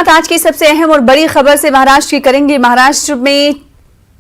शुरुआत आज की सबसे अहम और बड़ी खबर से महाराष्ट्र की करेंगे। महाराष्ट्र में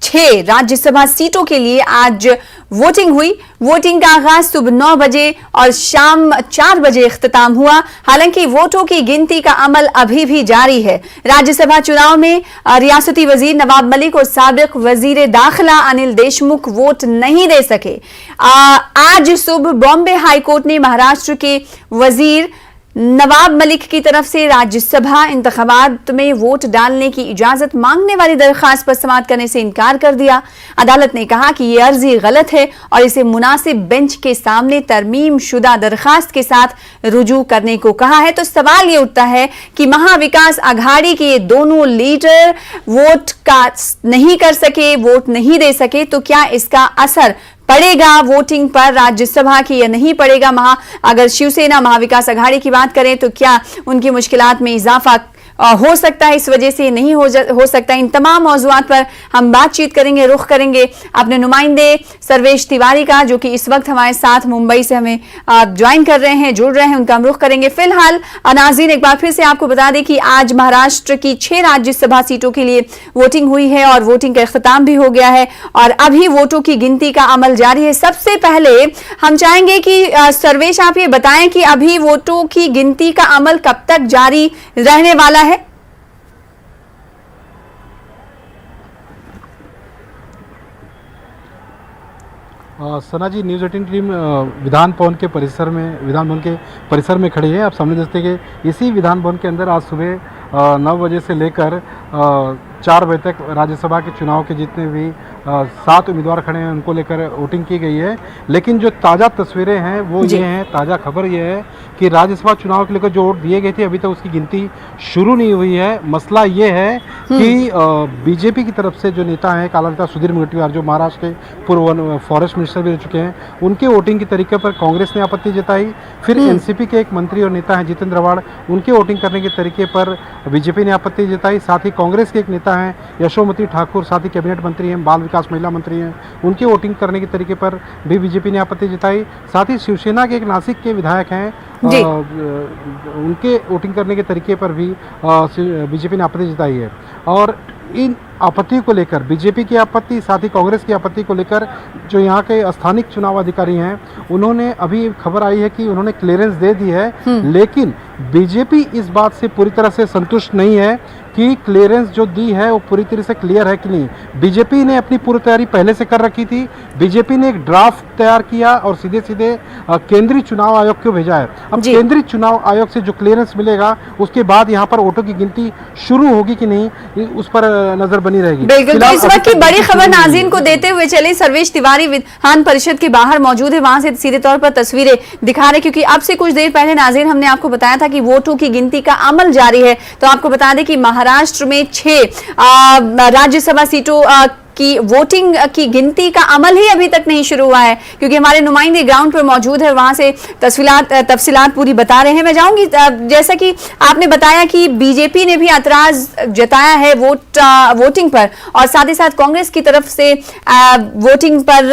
6 राज्यसभा सीटों के लिए आज वोटिंग हुई। वोटिंग का आगाज सुबह 9 बजे और शाम 4 बजे इख्तिताम हुआ। हालांकि वोटों की गिनती का अमल अभी भी जारी है। राज्यसभा चुनाव में रियासती वजीर नवाब मलिक और साबिक वजीर दाखिला अनिल देशमुख वोट नहीं दे सके। आज सुबह बॉम्बे हाईकोर्ट ने महाराष्ट्र के वजीर नवाब मलिक की तरफ से राज्यसभा इंतखाबात में वोट डालने की इजाजत मांगने वाली दरखास्त पर समाअत करने से इनकार कर दिया। अदालत ने कहा कि यह अर्जी गलत है और इसे मुनासिब बेंच के सामने तरमीम शुदा दरखास्त के साथ रुजू करने को कहा है। तो सवाल ये उठता है कि महाविकास आघाड़ी के ये दोनों लीडर वोट कास्ट नहीं कर सके, वोट नहीं दे सके, तो क्या इसका असर पड़ेगा वोटिंग पर राज्यसभा की या नहीं पड़ेगा? अगर शिवसेना महाविकास आघाड़ी की बात करें तो क्या उनकी मुश्किलात में इजाफा हो सकता है, इस वजह से नहीं हो सकता? इन तमाम मौजुआत पर हम बातचीत करेंगे। रुख करेंगे अपने नुमाइंदे सर्वेश तिवारी का, जो कि इस वक्त हमारे साथ मुंबई से हमें ज्वाइन कर रहे हैं, जुड़ रहे हैं। उनका हम रुख करेंगे। फिलहाल नाज़रीन, एक बार फिर से आपको बता दें कि आज महाराष्ट्र की 6 राज्यसभा सीटों के लिए वोटिंग हुई है और वोटिंग का इख्तिताम भी हो गया है और अभी वोटों की गिनती का अमल जारी है। सबसे पहले हम चाहेंगे कि सर्वेश, आप ये बताएं कि अभी वोटों की गिनती का अमल कब तक जारी रहने वाला है? सना जी, न्यूज़ 18 टीम विधान भवन के परिसर में खड़ी है। आप सामने देखते हैं कि इसी विधान भवन के अंदर आज सुबह 9 बजे से लेकर 4 बजे तक राज्यसभा के चुनाव के जितने भी 7 उम्मीदवार खड़े हैं उनको लेकर वोटिंग की गई है। लेकिन जो ताज़ा तस्वीरें हैं वो ये हैं, ताज़ा खबर ये है कि राज्यसभा चुनाव के लेकर जो वोट दिए गए थे अभी तक उसकी गिनती शुरू नहीं हुई है। मसला ये है कि बीजेपी की तरफ से जो नेता हैं काला नेता सुधीर मुनगंटीवार, जो महाराष्ट्र के पूर्व फॉरेस्ट मिनिस्टर भी रह चुके हैं, उनके वोटिंग के तरीके पर कांग्रेस ने आपत्ति जताई। फिर एनसीपी के एक मंत्री और नेता हैं जितेंद्र आव्हाड, उनके वोटिंग करने के तरीके पर बीजेपी ने आपत्ति जताई। साथ ही कांग्रेस के एक नेता हैं यशोमती ठाकुर, साथ ही कैबिनेट मंत्री हैं, बाल विकास महिला मंत्री हैं, उनके वोटिंग करने के तरीके पर भी बीजेपी ने आपत्ति जताई। साथ ही शिवसेना के एक नासिक के विधायक हैं, उनके वोटिंग करने के तरीके पर भी बीजेपी ने आपत्ति जताई है। और इन आपत्ति को लेकर बीजेपी की आपत्ति, साथ ही कांग्रेस की आपत्ति को लेकर जो यहाँ के स्थानिक चुनाव अधिकारी हैं उन्होंने अभी खबर आई है कि उन्होंने क्लियरेंस दे दी है। लेकिन बीजेपी इस बात से पूरी तरह से संतुष्ट नहीं है कि क्लियरेंस जो दी है वो पूरी तरह से क्लियर है कि नहीं। बीजेपी ने अपनी पूरी तैयारी पहले से कर रखी थी। बीजेपी ने एक ड्राफ्ट तैयार किया और सीधे सीधे केंद्रीय चुनाव आयोग को भेजा है। अब केंद्रीय चुनाव आयोग से जो क्लियरेंस मिलेगा उसके बाद यहाँ पर वोटों की गिनती शुरू होगी कि नहीं, उस पर नजर बनी रहेगी। बिल्कुल, तो इस वक्त की बड़ी खबर नाज़रीन को देते हुए चले सर्वेश तिवारी विधान परिषद के बाहर मौजूद है, वहां से सीधे तौर पर तस्वीरें दिखा रहे, क्योंकि अब से कुछ देर पहले नाज़रीन हमने आपको बताया था कि वोटों की गिनती का अमल जारी है। तो आपको बता दें कि महाराष्ट्र में 6 राज्यसभा सीटों की वोटिंग की गिनती का अमल ही अभी तक नहीं शुरू हुआ है, क्योंकि हमारे नुमाइंदे ग्राउंड पर मौजूद है, वहां से तफसीलात पूरी बता रहे हैं। मैं जाऊंगी, जैसा कि आपने बताया कि बीजेपी ने भी एतराज जताया है वोटिंग पर, और साथ ही साथ कांग्रेस की तरफ से वोटिंग पर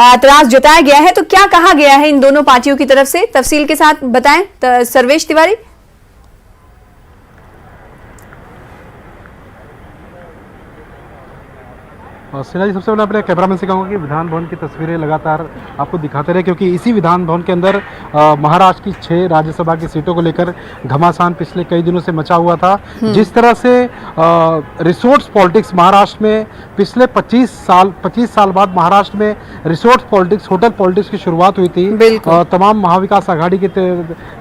एतराज जताया गया है। तो क्या कहा गया है इन दोनों पार्टियों की तरफ से, तफसील के साथ बताएं सर्वेश तिवारी। सिन्हा जी, सबसे पहले अपने कैमरामैन से कहूँगा कि विधान भवन की तस्वीरें लगातार आपको दिखाते रहे, क्योंकि इसी विधान भवन के अंदर महाराष्ट्र की 6 राज्यसभा की सीटों को लेकर घमासान पिछले कई दिनों से मचा हुआ था। जिस तरह से रिसोर्स पॉलिटिक्स महाराष्ट्र में पिछले 25 साल बाद महाराष्ट्र में रिसोर्स पॉलिटिक्स, होटल पॉलिटिक्स की शुरुआत हुई थी। तमाम महाविकास आघाड़ी के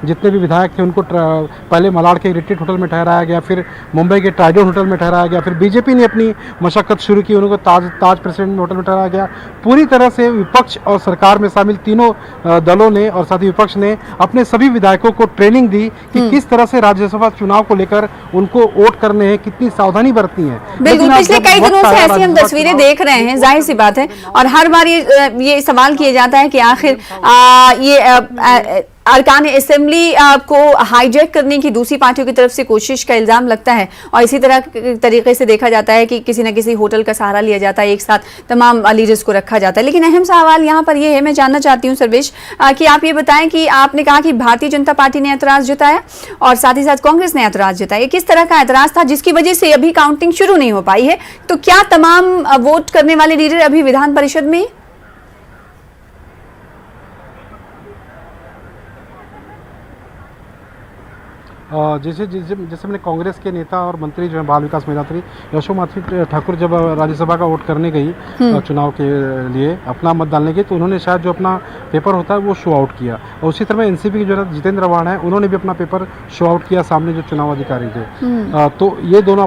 जितने भी विधायक थे उनको पहले मलाड के रिट्रीट होटल में ठहराया गया, फिर मुंबई के ट्राइडन होटल में ठहराया गया, फिर बीजेपी ने अपनी मशक्कत शुरू की, उनको ताज प्रेसिडेंट होटल में ठहराया गया। पूरी तरह से विपक्ष और सरकार में शामिल तीनों दलों ने और साथ ही विपक्ष ने अपने सभी विधायकों को ट्रेनिंग दी कि किस तरह से राज्यसभा चुनाव को लेकर उनको वोट करने हैं, कितनी सावधानी बरतनी है। बिल्कुल, पिछले कई दिनों से ऐसी हम तस्वीरें देख रहे हैं, जाहिर सी बात है, और हर बार ये सवाल किया जाता है कि आखिर ये अरकान असेंबली को हाईजैक करने की दूसरी पार्टियों की तरफ से कोशिश का इल्जाम लगता है, और इसी तरह तरीके से देखा जाता है कि किसी न किसी होटल का सहारा लिया जाता है, एक साथ तमाम लीडर्स को रखा जाता है। लेकिन अहम सवाल यहाँ पर यह है, मैं जानना चाहती हूँ सर्वेश कि आप ये बताएं कि आपने कहा कि भारतीय जनता पार्टी ने ऐतराज जताया और साथ ही साथ कांग्रेस ने ऐतराज जताया, किस तरह का ऐतराज था जिसकी वजह से अभी काउंटिंग शुरू नहीं हो पाई है? तो क्या तमाम वोट करने वाले लीडर अभी विधान परिषद में? जैसे जैसे जैसे मैंने कांग्रेस के नेता और मंत्री जो है बाल विकास मंत्री यशोमती ठाकुर जब राज्यसभा का वोट करने गई चुनाव के लिए अपना मत डालने गई, तो उन्होंने शायद जो अपना पेपर होता है वो शो आउट किया, और उसी तरह एनसीपी के जो जितेंद्र आव्हाड है उन्होंने भी अपना पेपर शो आउट किया सामने जो चुनाव अधिकारी थे। तो ये दोनों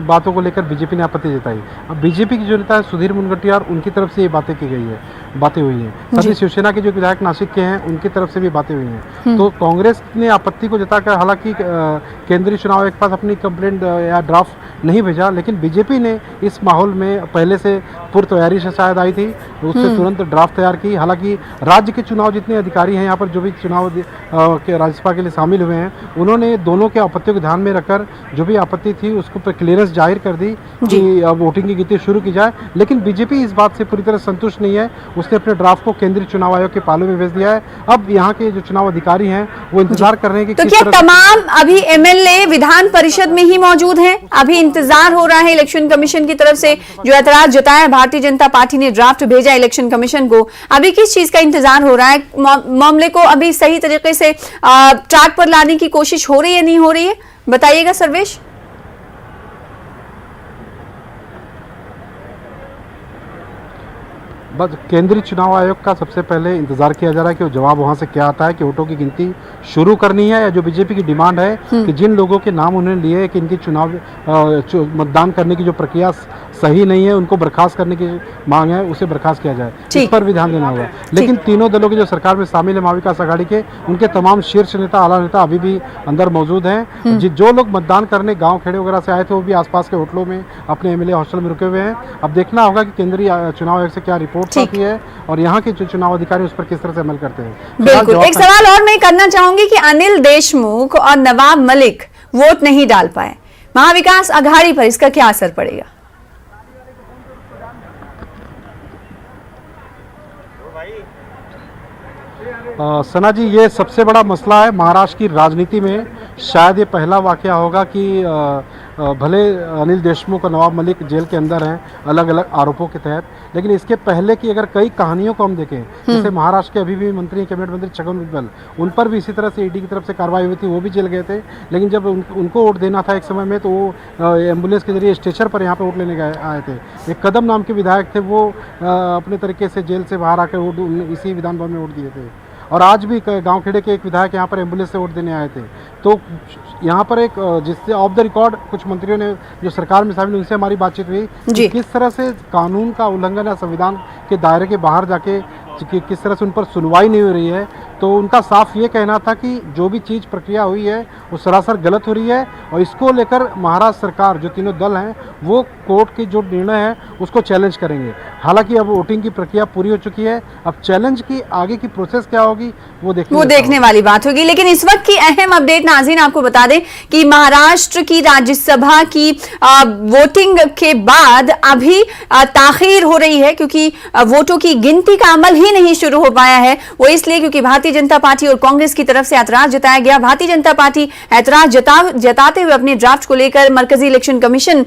बातों को लेकर बीजेपी ने आपत्ति जताई। अब बीजेपी की जो नेता है सुधीर मुनगंटीवार, उनकी तरफ से ये बातें की गई है, बातें हुई हैं। साथ ही शिवसेना के जो विधायक नासिक के हैं उनकी तरफ से भी बातें हुई हैं। तो कांग्रेस ने आपत्ति को जताकर हालांकि केंद्रीय चुनाव आयोग के पास अपनी कंप्लेंट या ड्राफ्ट नहीं भेजा, लेकिन बीजेपी ने इस माहौल में पहले से पूर्व तैयारी से शायद आई थी, उससे तुरंत ड्राफ्ट तैयार की। हालांकि राज्य के चुनाव जितने अधिकारी हैं यहाँ पर जो भी चुनाव के राज्यसभा के लिए शामिल हुए हैं, उन्होंने दोनों के आपत्तियों को ध्यान में रखकर जो भी आपत्ति थी उसको पर क्लियरेंस जाहिर कर दी कि अब वोटिंग की गिनती शुरू की जाए। लेकिन बीजेपी इस बात से पूरी तरह संतुष्ट नहीं है, उसने अपने ड्राफ्ट को केंद्रीय चुनाव आयोग के पालों में भेज दिया है। अब यहाँ के जो चुनाव अधिकारी हैं वो इंतजार कर रहे हैं कि तो क्या तमाम अभी एमएलए विधान परिषद में ही मौजूद हैं? अभी इंतजार हो रहा है इलेक्शन कमीशन की तरफ से, जो ऐतराज जताया भारतीय जनता पार्टी ने ड्राफ्ट भेजा इलेक्शन कमीशन को, अभी किस चीज का इंतजार हो रहा है? मामले को अभी सही तरीके से ट्रैक पर लाने की कोशिश हो रही है, नहीं हो रही है, बताइएगा सर्वेश। बस केंद्रीय चुनाव आयोग का सबसे पहले इंतजार किया जा रहा है कि वो जवाब वहां से क्या आता है, कि वोटों की गिनती शुरू करनी है, या जो बीजेपी की डिमांड है कि जिन लोगों के नाम उन्होंने लिए कि इनकी चुनाव मतदान करने की जो प्रक्रिया सही नहीं है उनको बर्खास्त करने की मांग है, उसे बर्खास्त किया जाए, इस पर भी ध्यान देना होगा। लेकिन तीनों दलों के जो सरकार में शामिल है महाविकास आघाड़ी के, उनके तमाम शीर्ष नेता आला नेता अभी भी अंदर मौजूद हैं। जो लोग मतदान करने गाँव खेड़े वगैरह से आए थे वो भी आसपास के होटलों में अपने एमएलए हॉस्टल में रुके हुए हैं। अब देखना होगा कि केंद्रीय चुनाव आयोग से क्या रिपोर्ट आती है और यहाँ के जो चुनाव अधिकारी उस पर किस तरह से अमल करते हैं। बिल्कुल। एक सवाल और मैं करना चाहूंगी कि अनिल देशमुख और नवाब मलिक वोट नहीं डाल पाए, महाविकास आघाड़ी पर इसका क्या असर पड़ेगा? सना जी, ये सबसे बड़ा मसला है महाराष्ट्र की राजनीति में। शायद ये पहला वाकया होगा कि भले अनिल देशमुख और नवाब मलिक जेल के अंदर हैं अलग अलग आरोपों के तहत, लेकिन इसके पहले की अगर कई कहानियों को हम देखें, जैसे महाराष्ट्र के अभी भी मंत्री कैबिनेट मंत्री छगन भुजबल, उन पर भी इसी तरह से ईडी की तरफ से कार्रवाई हुई थी, वो भी जेल गए थे। लेकिन जब उनको वोट देना था एक समय में, तो वो एम्बुलेंस के जरिए स्टेशन पर यहाँ पर वोट लेने आए थे। एक कदम नाम के विधायक थे, वो अपने तरीके से जेल से बाहर आकर वोट इसी विधान भवन में वोट दिए थे। और आज भी गांव खेड़े के एक विधायक यहाँ पर एम्बुलेंस से वोट देने आए थे। तो यहाँ पर एक जिससे ऑफ द रिकॉर्ड कुछ मंत्रियों ने जो सरकार में शामिल, उनसे हमारी बातचीत हुई कि किस तरह से कानून का उल्लंघन या संविधान के दायरे के बाहर जाके किस तरह से उन पर सुनवाई नहीं हो रही है। तो उनका साफ ये कहना था कि जो भी चीज़ प्रक्रिया हुई है वो सरासर गलत हो रही है, और इसको लेकर महाराष्ट्र सरकार जो तीनों दल हैं वो कोर्ट की जो निर्णय है उसको चैलेंज करेंगे। हालांकि अब वोटिंग की प्रक्रिया पूरी हो चुकी है, अब चैलेंज की आगे की प्रोसेस क्या होगी वो देखने वाली बात होगी। लेकिन इस वक्त की अहम अपडेट नाज़रीन आपको बता दें कि महाराष्ट्र की राज्यसभा की वोटिंग के बाद अभी ताखीर हो रही है, क्योंकि वोटों की गिनती का अमल ही नहीं शुरू हो पाया है। वो इसलिए क्योंकि भारतीय जनता पार्टी और कांग्रेस की तरफ से ऐतराज जताया गया। भारतीय जनता पार्टी ऐतराज जताते हुए अपने ड्राफ्ट को लेकर मरकजी इलेक्शन कमीशन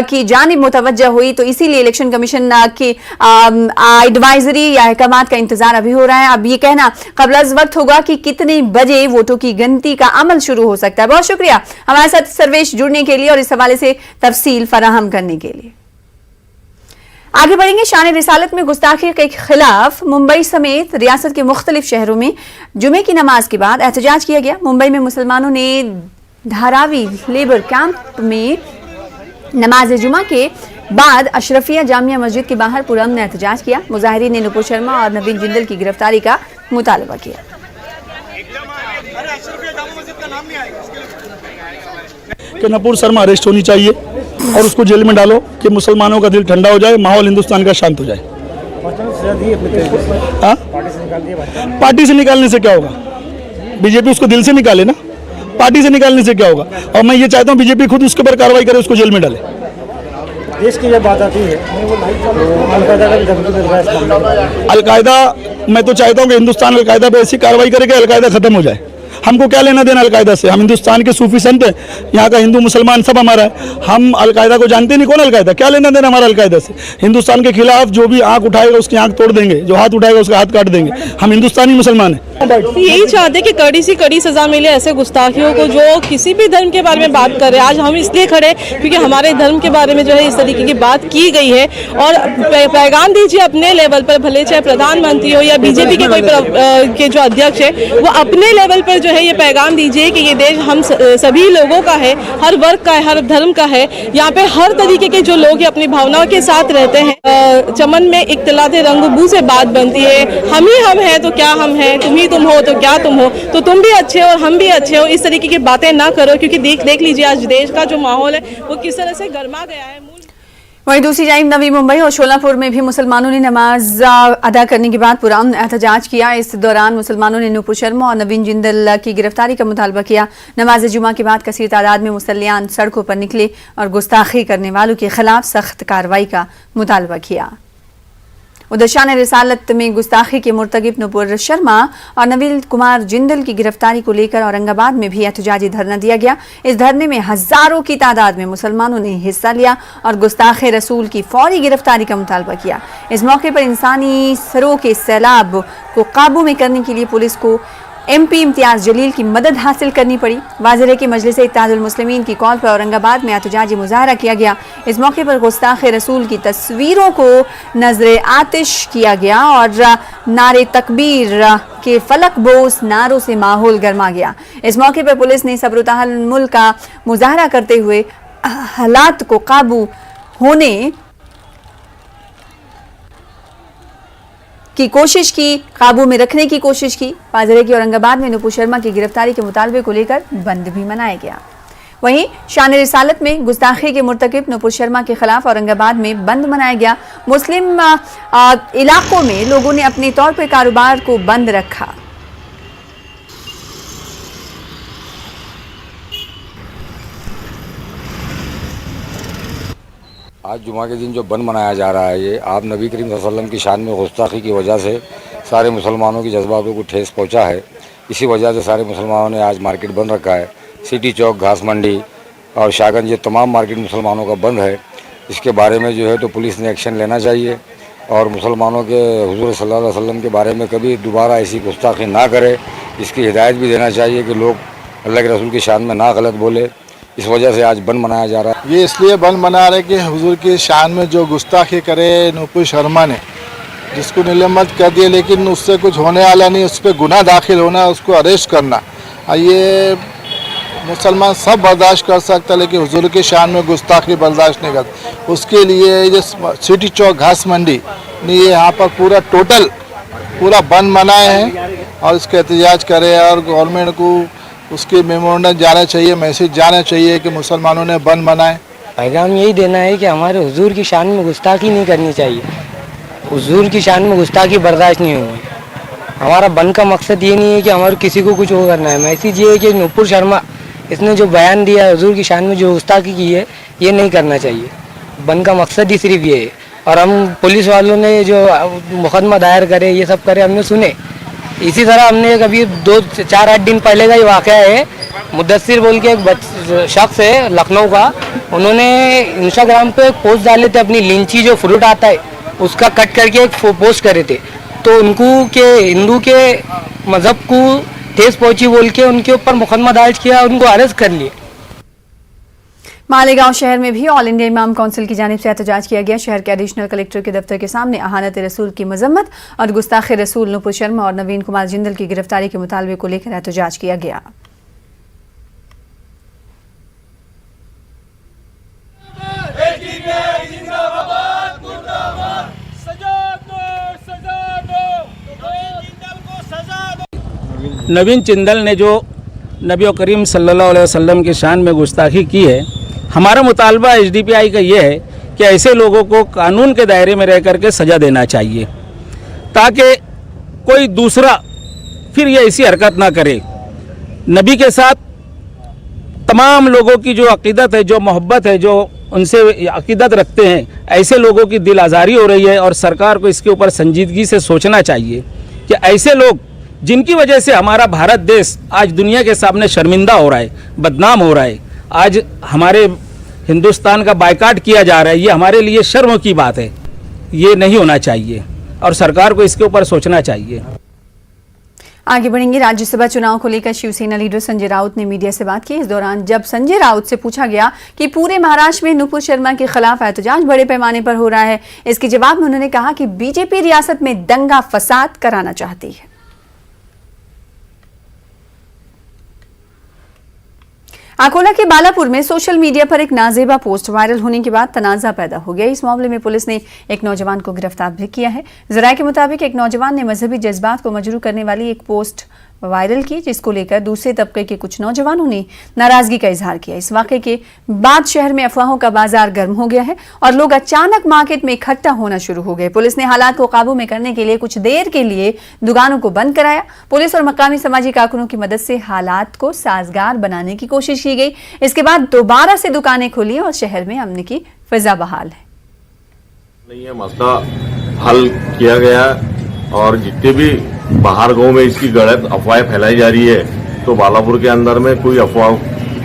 की जानिब मुतवज्जा हुई, तो इसीलिए इलेक्शन कमीशन की एडवाइजरी या अहकामात का इंतजार अभी हो रहा है। अब ये कहना क़ब्ल वक्त होगा कि कितने बजे वोटों की गिनती का अमल शुरू हो सकता है। बहुत शुक्रिया हमारे साथ सर्वेश जुड़ने के लिए और इस हवाले से तफसील फराहम करने के लिए। आगे बढ़ेंगे। शान रिसालत में गुस्ताखी के खिलाफ मुंबई समेत रियासत के मुख्तलिफ शहरों में जुमे की नमाज के बाद एहतजाज किया गया। मुंबई में मुसलमानों ने धारावी लेबर कैंप में नमाज जुमा के बाद अशरफिया जामिया मस्जिद के बाहर पुरअमन एहतजाज किया। मुजाहिरीन ने नुपुर शर्मा और नवीन जिंदल की गिरफ्तारी का मुतालबा किया। कि नुपुर शर्मा अरेस्ट होनी चाहिए और उसको जेल में डालो कि मुसलमानों का दिल ठंडा हो जाए, माहौल हिंदुस्तान का शांत हो जाए। पार्टी से निकालने से क्या होगा? बीजेपी उसको दिल से निकाले ना, पार्टी से निकालने से क्या होगा। और मैं ये चाहता हूँ बीजेपी खुद उसके ऊपर कार्रवाई करे, उसको जेल में डाले। देश की जब बात आती है तो अलकायदा का भी धमकी मिल रहा है इस मामले में। अलकायदा, मैं तो चाहता हूँ कि हिंदुस्तान अलकायदा पे ऐसी कार्रवाई करे कि अलकायदा खत्म हो जाए। हमको क्या लेना देना अलकायदा से, हम हिंदुस्तान के सूफी संत हैं, यहाँ का हिंदू मुसलमान सब हमारा है। हम अलकायदा को जानते नहीं, कौन अलकायदा, क्या लेना देना हमारा अलकायदा से। हिंदुस्तान के खिलाफ जो भी आंख उठाएगा उसकी आंख तोड़ देंगे, जो हाथ उठाएगा उसका हाथ काट देंगे। हम हिंदुस्तानी मुसलमान हैं। यही चाहते हैं कि कड़ी से कड़ी सजा मिले ऐसे गुस्ताखियों को जो किसी भी धर्म के बारे में बात कर रहे हैं। आज हम इसलिए खड़े क्योंकि हमारे धर्म के बारे में जो है इस तरीके की बात की गई है, और पैगाम दीजिए अपने लेवल पर, भले चाहे प्रधानमंत्री हो या बीजेपी के कोई के जो अध्यक्ष है वो अपने लेवल पर जो है ये पैगाम दीजिए कि ये देश हम सभी लोगों का है, हर वर्ग का है, हर धर्म का है। यहाँ पे हर तरीके के जो लोग अपनी भावनाओं के साथ रहते हैं। चमन में इख्तिलाते रंग से बात बनती है, हम ही हम हैं तो क्या हम हैं, तुम ही तुम हो तो क्या तुम हो, तो तुम भी अच्छे हो और हम भी अच्छे हो, इस तरीके की बातें ना करो। क्योंकि देख लीजिए आज देश का जो माहौल है वो किस तरह से गर्मा गया है। वहीं दूसरी जानिब नवी मुंबई और शोलापुर में भी मुसलमानों ने नमाज अदा करने के बाद पुरअमन एहतजाज किया। इस दौरान मुसलमानों ने नूपुर शर्मा और नवीन जिंदल की गिरफ्तारी का मुतालबा किया। नमाज जुमा के बाद कसीर तादाद में मुसल्लियान सड़कों पर निकले और गुस्ताखी करने वालों के खिलाफ सख्त कार्रवाई का मुतालबा किया। उधर शान रिसालत में गुस्ताखी के मुर्तकिब नूपुर शर्मा और नवीन कुमार जिंदल की गिरफ्तारी को लेकर औरंगाबाद में भी एहतजाजी धरना दिया गया। इस धरने में हजारों की तादाद में मुसलमानों ने हिस्सा लिया और गुस्ताखे रसूल की फौरी गिरफ्तारी का मुतालबा किया। इस मौके पर इंसानी सरों के सैलाब को काबू में करने के लिए पुलिस को MP इम्तियाज जलील की मदद हासिल करनी पड़ी। वाज़ेह है कि मजलिस इत्तेहादुल मुस्लिमीन की कॉल पर औरंगाबाद में एहतजाजी मुजाहरा किया गया। इस मौके पर गुस्ताखे रसूल की तस्वीरों को नजर आतिश किया गया और नारे तकबीर के फलक बोस नारों से माहौल गर्मा गया। इस मौके पर पुलिस ने सब्र तहम्मुल का मुजाहरा करते हुए हालात को काबू होने की कोशिश की, काबू में रखने की कोशिश की। वाज़ेह की औरंगाबाद में नूपुर शर्मा की गिरफ्तारी के मुतालबे को लेकर बंद भी मनाया गया। वहीं शान रिसालत में गुस्ताखी के मुर्तकिब नूपुर शर्मा के खिलाफ औरंगाबाद में बंद मनाया गया। मुस्लिम इलाकों में लोगों ने अपने तौर पर कारोबार को बंद रखा। आज जुमा के दिन जो बंद मनाया जा रहा है, ये आप नबी करीम सल्लल्लाहु अलैहि वसल्लम की शान में गुस्ताखी की वजह से सारे मुसलमानों की जज्बातों को ठेस पहुंचा है। इसी वजह से सारे मुसलमानों ने आज मार्केट बंद रखा है। सिटी चौक, घास मंडी और शाहगंज, ये तमाम मार्केट मुसलमानों का बंद है। इसके बारे में जो है तो पुलिस ने एक्शन लेना चाहिए और मुसलमानों के हुजूर सल्लल्लाहु अलैहि वसल्लम के बारे में कभी दोबारा ऐसी गुस्ताखी ना करे, इसकी हिदायत भी देना चाहिए कि लोग अल्लाह के रसूल की शान में ना गलत बोले। इस वजह से आज बंद मनाया जा रहा है। ये इसलिए बंद मना रहे कि हुजूर की शान में जो गुस्ताखी करे नूपुर शर्मा ने, जिसको निलंबित कर दिया, लेकिन उससे कुछ होने वाला नहीं, उस पर गुनाह दाखिल होना, उसको अरेस्ट करना, ये मुसलमान सब बर्दाश्त कर सकता, लेकिन हुजूर की शान में गुस्ताखी बर्दाश्त नहीं करता। उसके लिए ये सिटी चौक, घास मंडी ने ये यहाँ पर पूरा बंद मनाए हैं और इसके एहतजाज करे और गवर्नमेंट को उसके मेमोरेंडम जाना चाहिए, मैसेज जाना चाहिए कि मुसलमानों ने बंद मनाए। पैगाम यही देना है कि हमारे हुजूर की शान में गुस्ताखी नहीं करनी चाहिए। हुजूर की शान में गुस्ताखी बर्दाश्त नहीं होगी। हमारा बंद का मकसद ये नहीं है कि हमारे किसी को कुछ वो करना है। मैसेज ये है कि नूपुर शर्मा इसने जो बयान दिया है हुजूर की शान में जो गुस्ताखी की है, ये नहीं करना चाहिए। बंद का मकसद ही सिर्फ ये है। और हम पुलिस वालों ने जो मुकदमा दायर करे, ये सब करे, हमने सुने। इसी तरह हमने कभी 2-4-8 दिन पहले का ही वाक़या है, मुद्दस्सिर बोल के एक शख्स है लखनऊ का, उन्होंने इंस्टाग्राम पे एक पोस्ट डाले थे, अपनी लीची जो फ्रूट आता है उसका कट करके एक पोस्ट करे थे। तो उनको के हिंदू के मज़हब को ठेस पहुंची बोल के उनके ऊपर मुकदमा दर्ज किया, उनको अरेस्ट कर लिए। मालेगांव शहर में भी ऑल इंडिया इमाम काउंसिल की जानिब से एहतजाज किया गया। शहर के एडिशनल कलेक्टर के दफ्तर के सामने अहानत रसूल की मजम्मत और गुस्ताखे रसूल नूपुर शर्मा और नवीन कुमार जिंदल की गिरफ्तारी के मुतालबे को लेकर एहतजाज किया गया। नवीन जिंदल ने जो नबी करीम सल्लल्लाहु अलैहि वसल्लम की शान में गुस्ताखी की है, हमारा मुतालबा HDPI का ये है कि ऐसे लोगों को कानून के दायरे में रह करके सज़ा देना चाहिए, ताकि कोई दूसरा फिर ये ऐसी हरकत ना करे। नबी के साथ तमाम लोगों की जो अकीदत है, जो मोहब्बत है, जो उनसे अकीदत रखते हैं, ऐसे लोगों की दिल आज़ारी हो रही है। और सरकार को इसके ऊपर संजीदगी से सोचना चाहिए कि ऐसे लोग जिनकी वजह से हमारा भारत देश आज दुनिया के सामने शर्मिंदा हो रहा है, बदनाम हो रहा है, आज हमारे हिंदुस्तान का बायकाट किया जा रहा है, ये हमारे लिए शर्म की बात है। ये नहीं होना चाहिए और सरकार को इसके ऊपर सोचना चाहिए। आगे बढ़ेंगे। राज्यसभा चुनाव को लेकर शिवसेना लीडर संजय राउत ने मीडिया से बात की। इस दौरान जब संजय राउत से पूछा गया कि पूरे महाराष्ट्र में नुपुर शर्मा के खिलाफ एहतजाज बड़े पैमाने पर हो रहा है, इसके जवाब में उन्होंने कहा कि बीजेपी रियासत में दंगा फसाद कराना चाहती है। अकोला के बालापुर में सोशल मीडिया पर एक नाजेबा पोस्ट वायरल होने के बाद तनाजा पैदा हो गया। इस मामले में पुलिस ने एक नौजवान को गिरफ्तार भी किया है। जराये के मुताबिक एक नौजवान ने मजहबी जज्बात को मजरूह करने वाली एक पोस्ट वायरल की, जिसको लेकर दूसरे तबके के कुछ नौजवानों ने नाराजगी का इजहार किया। इस वाकये के बाद शहर में अफवाहों का बाजार गर्म हो गया है और लोग अचानक मार्केट में इकट्ठा होना शुरू हो गए। पुलिस ने हालात को काबू में करने के लिए कुछ देर के लिए दुकानों को बंद कराया। पुलिस और मकामी समाजी कारकुनों की मदद से हालात को साजगार बनाने की कोशिश की गई। इसके बाद दोबारा से दुकानें खुली और शहर में अमन की फिजा बहाल है। ये मसला हल किया गया और जितने भी बाहर गांव में इसकी गलत अफवाहें फैलाई जा रही है, तो बालापुर के अंदर में कोई अफवाह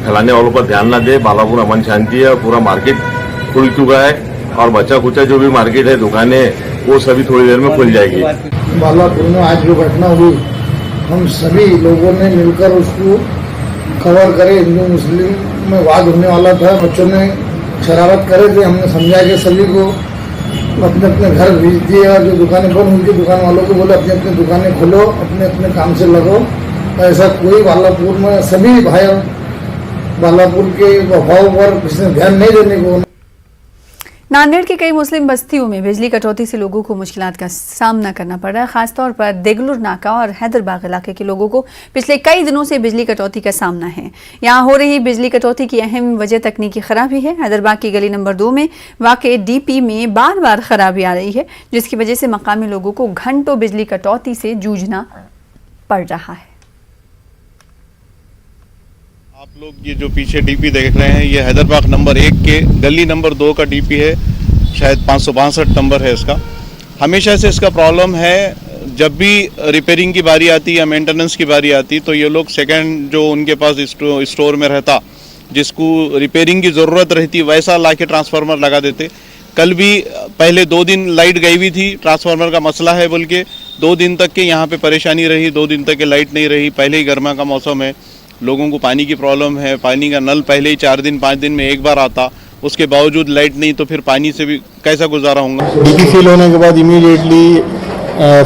फैलाने वालों पर ध्यान न दे। बालापुर अमन शांति है, पूरा मार्केट खुल चुका है और बचा खुचा जो भी मार्केट है, दुकानें, वो सभी थोड़ी देर में खुल जाएगी। बालापुर में आज जो घटना हुई, हम सभी लोगों ने मिलकर उसको कवर करे। हिंदू मुस्लिम में वाद होने वाला था, बच्चों ने शरारत करे थे, हमने समझा के सभी को अपने अपने घर भेज दिए और जो दुकानें बंद हुई थी दुकान वालों को बोले अपने अपने दुकानें खोलो, अपने अपने काम से लगो। ऐसा कोई बालापुर में सभी भाई बालापुर के अफवाहों पर किसी ने ध्यान नहीं देने को। नांदेड़ के कई मुस्लिम बस्तियों में बिजली कटौती से लोगों को मुश्किलात का सामना करना पड़ रहा है। खासतौर पर देगलुर नाका और हैदरबाग इलाके के लोगों को पिछले कई दिनों से बिजली कटौती का सामना है। यहाँ हो रही बिजली कटौती की अहम वजह तकनीकी खराबी है। हैदरबाग की गली नंबर 2 में वाक़ डीपी में बार बार खराबी आ रही है, जिसकी वजह से मकामी लोगों को घंटों बिजली कटौती से जूझना पड़ रहा है। आप लोग ये जो पीछे डीपी देख रहे हैं, ये हैदरबाग नंबर 1 के गली नंबर 2 का डीपी है, शायद 562 नंबर है इसका। हमेशा से इसका प्रॉब्लम है, जब भी रिपेयरिंग की बारी आती या मेंटेनेंस की बारी आती तो ये लोग सेकंड जो उनके पास स्टोर में रहता, जिसको रिपेयरिंग की ज़रूरत रहती, वैसा लाके ट्रांसफार्मर लगा देते। कल भी पहले 2 दिन लाइट गई हुई थी, ट्रांसफार्मर का मसला है बोल के 2 दिन तक के यहाँ पे परेशानी रही, 2 दिन तक के लाइट नहीं रही। पहले ही गर्मा का मौसम है, लोगों को पानी की प्रॉब्लम है, पानी का नल पहले ही 4 दिन 5 दिन में एक बार आता, उसके बावजूद लाइट नहीं, तो फिर पानी से भी कैसा गुजारा होगा। डीपी फेल होने के बाद इमीडिएटली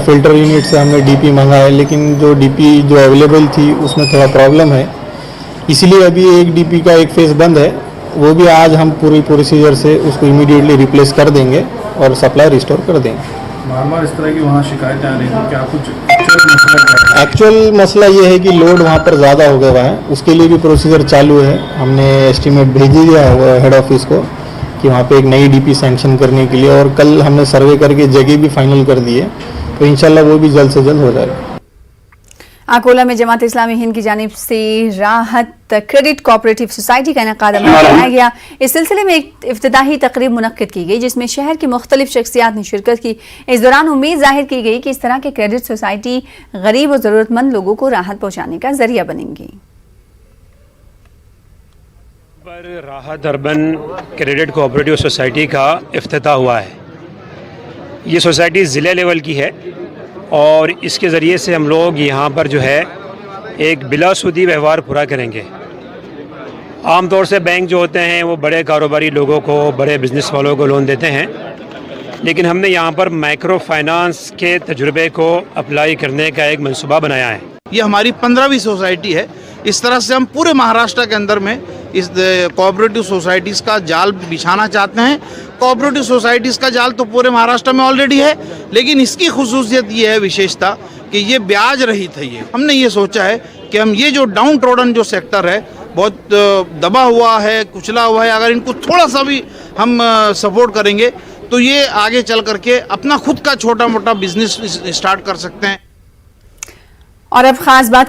फिल्टर यूनिट से हमने डीपी मंगाया, लेकिन जो डीपी जो अवेलेबल थी उसमें थोड़ा प्रॉब्लम है, इसलिए अभी एक डीपी का एक फेस बंद है। वो भी आज हम पूरी प्रोसीजर से उसको इमीडिएटली रिप्लेस कर देंगे और सप्लाई रिस्टोर कर देंगे। बार इस तरह की वहाँ शिकायतें आ रही हैं, क्या कुछ एक्चुअल मसला ये है कि लोड वहाँ पर ज़्यादा हो गया है, उसके लिए भी प्रोसीजर चालू है। हमने एस्टीमेट भेज दिया है हेड ऑफिस को कि वहाँ पे एक नई डीपी सैंक्शन करने के लिए, और कल हमने सर्वे करके जगह भी फाइनल कर दी है, तो इंशाल्लाह वो भी जल्द से जल्द हो जाएगा। अकोला में जमात इस्लामी हिंद की जानिब से राहत क्रेडिट कोऑपरेटिव सोसाइटी का इनेकाद कराया गया। इस सिलसिले में एक इफ्तिताही तकरीब मुनक्किद की गई, जिसमें शहर की मुख्तलिफ शख्सियात ने शिरकत की। इस दौरान उम्मीद जाहिर की गई कि इस तरह के क्रेडिट सोसाइटी गरीब और ज़रूरतमंद लोगों को राहत पहुँचाने का जरिया बनेंगी। पर राहत अर्बन क्रेडिट कोऑपरेटिव सोसाइटी का इफ्तिताह हुआ है। ये सोसाइटी ज़िले लेवल की है और इसके ज़रिए से हम लोग यहाँ पर जो है एक बिलासूदी व्यवहार पूरा करेंगे। आमतौर से बैंक जो होते हैं वो बड़े कारोबारी लोगों को, बड़े बिजनेस वालों को लोन देते हैं, लेकिन हमने यहाँ पर माइक्रो फाइनेंस के तजुर्बे को अप्लाई करने का एक मंसूबा बनाया है। ये हमारी 15वीं सोसाइटी है। इस तरह से हम पूरे महाराष्ट्र के अंदर में इस कोऑपरेटिव सोसाइटीज़ का जाल बिछाना चाहते हैं। कोऑपरेटिव सोसाइटीज़ का जाल तो पूरे महाराष्ट्र में ऑलरेडी है, लेकिन इसकी खुसूसियत ये है, विशेषता, कि ये ब्याज रहित है। ये हमने ये सोचा है कि हम ये जो डाउन ट्रोडन जो सेक्टर है, बहुत दबा हुआ है, कुचला हुआ है, अगर इनको थोड़ा सा भी हम सपोर्ट करेंगे तो ये आगे चल करके अपना खुद का छोटा मोटा बिजनेस स्टार्ट कर सकते हैं। और अब खास बात